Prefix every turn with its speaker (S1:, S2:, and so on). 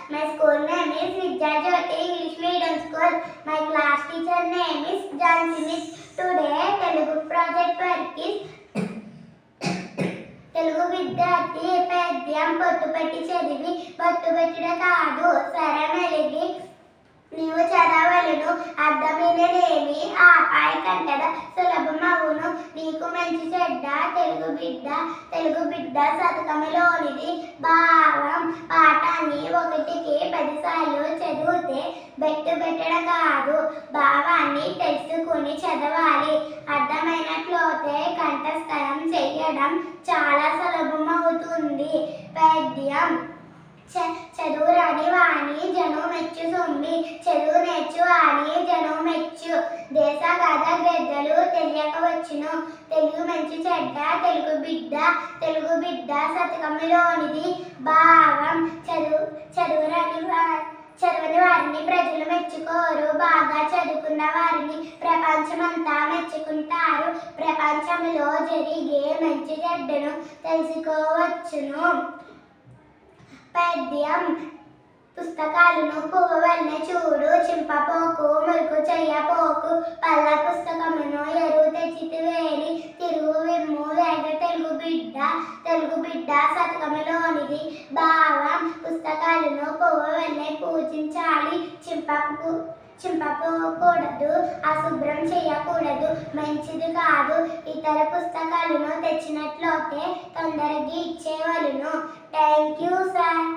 S1: My school name is Vidya Jyoti English Medium School. My class teacher name is Jansi Miss. Today Telugu project work is Telugu విద్యార్థి పద్యం పొట్టు పెట్టి చదివి బొట్టు పెట్టిన కాదు స్వరమెలిగి నీవు చదవలను అర్థమైనదేమి ఆపాయ కంటద సులభమవును నీకు మంచి చెడ్డ తెలుగు బిడ్డ శతకములోనిది భావం పాఠాన్ని 1కి 10 సార్లు చదివితే బెట్టు పెట్టడం కాదు భావాన్ని తెలుసుకుని చదవాలి అర్థమైనట్లయితే కంఠస్థం చేయడం చాలా సులభమవుతుంది పద్యం చదువు రాని వాణి జను మెచ్చు సొమ్మి చదువు నేర్చు వాణి జను మెచ్చు దేశ కథ గ్రద్దలు తెలియక వచ్చును తెలుగు మంచి చెడ్డ తెలుగు బిడ్డ శతకములోనిది భావం చదువుని వారిని ప్రజలు మెచ్చుకోరు బాగా చదువుకున్న వారిని ప్రపంచమంతా మెచ్చుకుంటారు ప్రపంచంలో జరిగే మంచి చెడ్డను తెలుసుకోవచ్చును పద్యం పుస్తకాలను పువ్వు వల్లే చూడు చింపపోకు మురుకు చెయ్యపోకు పల్ల పుస్తకమును ఎరువు తెచ్చితివేని తిరుగు విమ్ము వేగ తెలుగు బిడ్డ శతకములోనిది భావం పుస్తకాలను పువ్వు వల్లే పూజించాలి చింపపోకూడదు అశుభ్రం చేయకూడదు మంచిది కాదు ఇతర పుస్తకాలను తెచ్చినట్లయితే తొందరగా ఇచ్చేవలను థ్యాంక్ యూ సార్